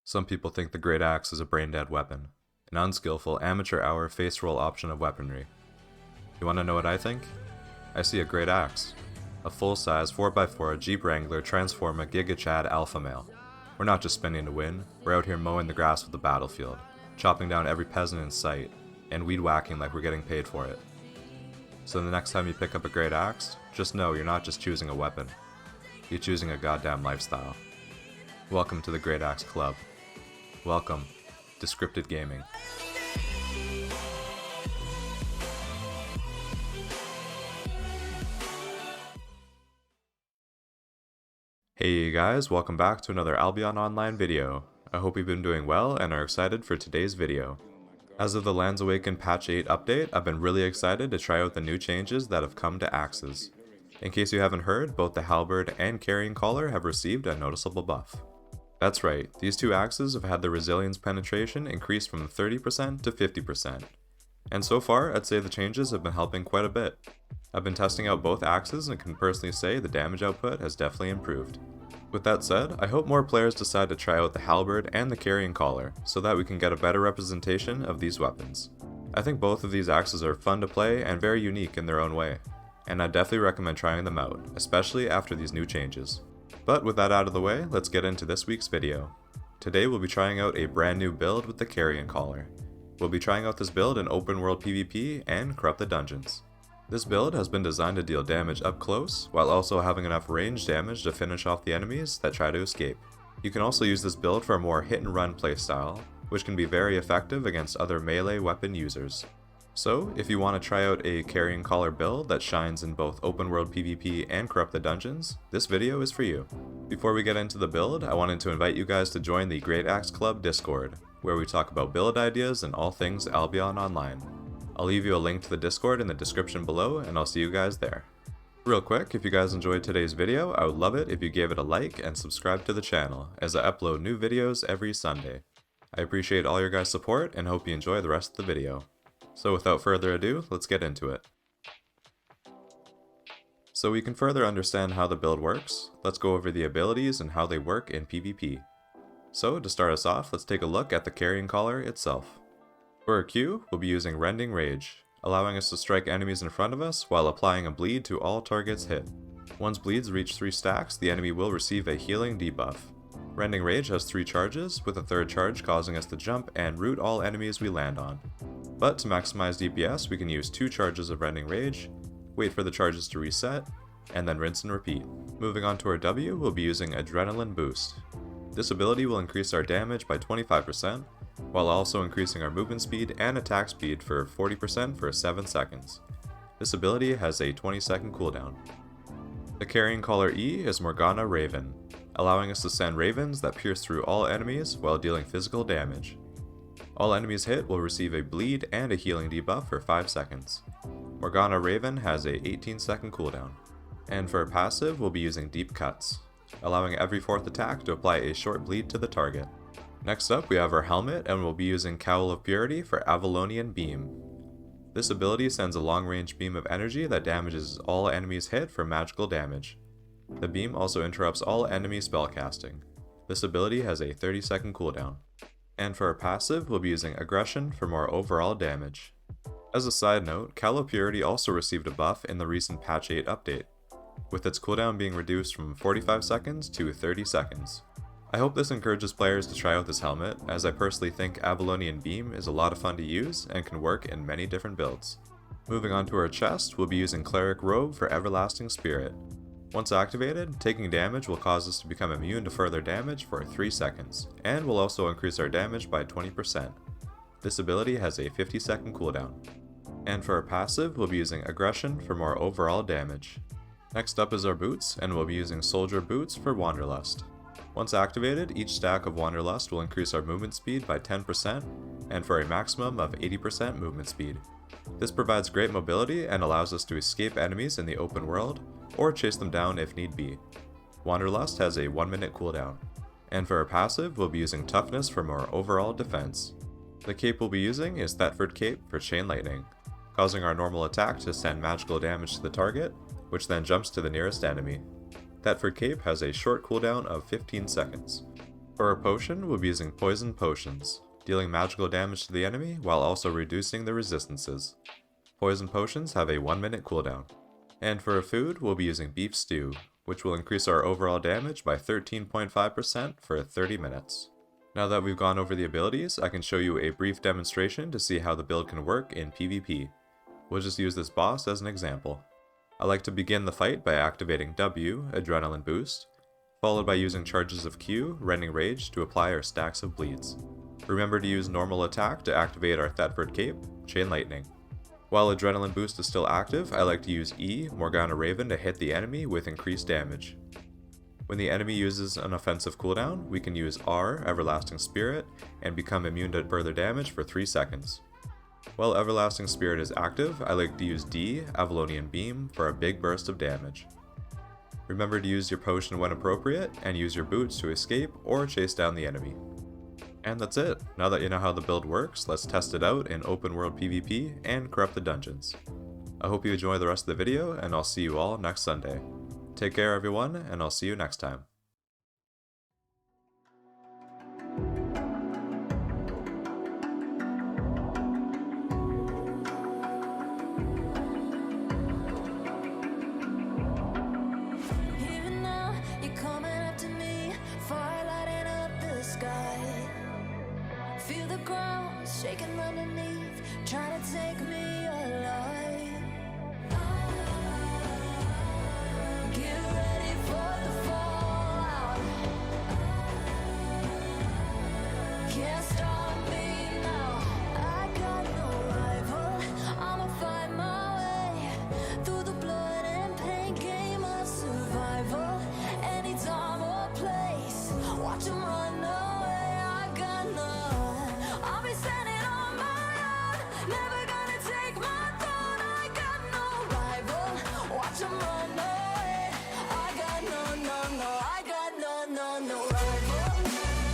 Some people think the Great Axe is a brain-dead weapon, an unskillful amateur hour face roll option of weaponry. You wanna know what I think? I see a Great Axe, a full-size 4x4 Jeep Wrangler Transforma Giga Chad Alpha Male. We're not just spinning to win, we're out here mowing the grass of the battlefield, chopping down every peasant in sight, and weed whacking like we're getting paid for it. So the next time you pick up a Great Axe, just know you're not just choosing a weapon, you're choosing a goddamn lifestyle. Welcome to the Great Axe Club. Welcome to Scripted Gaming. Hey you guys, welcome back to another Albion online video. I hope you've been doing well and are excited for today's video. As of the Lands Awakened Patch 8 update, I've been really excited to try out the new changes that have come to axes. In case you haven't heard, both the Halberd and Carrioncaller have received a noticeable buff. That's right, these two axes have had their resilience penetration increased from 30% to 50%. And so far, I'd say the changes have been helping quite a bit. I've been testing out both axes and can personally say the damage output has definitely improved. With that said, I hope more players decide to try out the Halberd and the Carrioncaller so that we can get a better representation of these weapons. I think both of these axes are fun to play and very unique in their own way, and I definitely recommend trying them out, especially after these new changes. But with that out of the way, let's get into this week's video. Today we'll be trying out a brand new build with the Carrioncaller. We'll be trying out this build in open world PvP and corrupted dungeons. This build has been designed to deal damage up close, while also having enough range damage to finish off the enemies that try to escape. You can also use this build for a more hit and run playstyle, which can be very effective against other melee weapon users. So, if you want to try out a Carrioncaller build that shines in both open world PvP and corrupted dungeons, this video is for you. Before we get into the build, I wanted to invite you guys to join the Great Axe Club Discord, where we talk about build ideas and all things Albion Online. I'll leave you a link to the Discord in the description below, and I'll see you guys there. Real quick, if you guys enjoyed today's video, I would love it if you gave it a like and subscribe to the channel, as I upload new videos every Sunday. I appreciate all your guys' support and hope you enjoy the rest of the video. So without further ado, let's get into it. So we can further understand how the build works, let's go over the abilities and how they work in PvP. So to start us off, let's take a look at the Carrioncaller itself. For our Q, we'll be using Rending Rage, allowing us to strike enemies in front of us while applying a bleed to all targets hit. Once bleeds reach 3 stacks, the enemy will receive a healing debuff. Rending Rage has 3 charges, with a third charge causing us to jump and root all enemies we land on. But to maximize DPS, we can use 2 charges of Rending Rage, wait for the charges to reset, and then rinse and repeat. Moving on to our W, we'll be using Adrenaline Boost. This ability will increase our damage by 25%, while also increasing our movement speed and attack speed for 40% for 7 seconds. This ability has a 20-second cooldown. The Carrioncaller E is Morgana Raven, allowing us to send ravens that pierce through all enemies while dealing physical damage. All enemies hit will receive a bleed and a healing debuff for 5 seconds. Morgana Raven has a 18-second cooldown. And for a passive, we'll be using Deep Cuts, allowing every 4th attack to apply a short bleed to the target. Next up, we have our helmet, and we'll be using Cowl of Purity for Avalonian Beam. This ability sends a long-range beam of energy that damages all enemies hit for magical damage. The beam also interrupts all enemy spellcasting. This ability has a 30-second cooldown. And for our passive, we'll be using Aggression for more overall damage. As a side note, Cowl of Purity also received a buff in the recent Patch 8 update, with its cooldown being reduced from 45 seconds to 30 seconds. I hope this encourages players to try out this helmet, as I personally think Avalonian Beam is a lot of fun to use and can work in many different builds. Moving on to our chest, we'll be using Cleric Robe for Everlasting Spirit. Once activated, taking damage will cause us to become immune to further damage for 3 seconds, and will also increase our damage by 20%. This ability has a 50-second cooldown. And for our passive, we'll be using Aggression for more overall damage. Next up is our boots, and we'll be using Soldier Boots for Wanderlust. Once activated, each stack of Wanderlust will increase our movement speed by 10%, and for a maximum of 80% movement speed. This provides great mobility and allows us to escape enemies in the open world, or chase them down if need be. Wanderlust has a 1-minute cooldown. And for our passive, we'll be using Toughness for more overall defense. The cape we'll be using is Thetford Cape for Chain Lightning, causing our normal attack to send magical damage to the target, which then jumps to the nearest enemy. Thetford Cape has a short cooldown of 15 seconds. For our potion, we'll be using poison potions, dealing magical damage to the enemy while also reducing the resistances. Poison potions have a 1-minute cooldown. And for our food, we'll be using beef stew, which will increase our overall damage by 13.5% for 30 minutes. Now that we've gone over the abilities, I can show you a brief demonstration to see how the build can work in PvP. We'll just use this boss as an example. I like to begin the fight by activating W, Adrenaline Boost, followed by using charges of Q, Rending Rage, to apply our stacks of bleeds. Remember to use normal attack to activate our Thetford Cape, Chain Lightning. While Adrenaline Boost is still active, I like to use E, Morgana Raven, to hit the enemy with increased damage. When the enemy uses an offensive cooldown, we can use R, Everlasting Spirit, and become immune to further damage for 3 seconds. While Everlasting Spirit is active, I like to use D, Avalonian Beam, for a big burst of damage. Remember to use your potion when appropriate, and use your boots to escape or chase down the enemy. And that's it. Now that you know how the build works, let's test it out in open world PvP and corrupt the dungeons. I hope you enjoy the rest of the video, and I'll see you all next Sunday. Take care everyone, and I'll see you next time. Even now, you're coming up to me, fire lighting up the sky. Feel the ground shaking underneath, trying to take me alive. Get ready for the fallout. Can't stop me now. I got no rival. I'ma find my way through the blood and pain game of survival. Any time or place, watch 'em run away. I got none. I'll be standing on my own, never gonna take my throne. I got no rival. Watch 'em run away. I got no rival.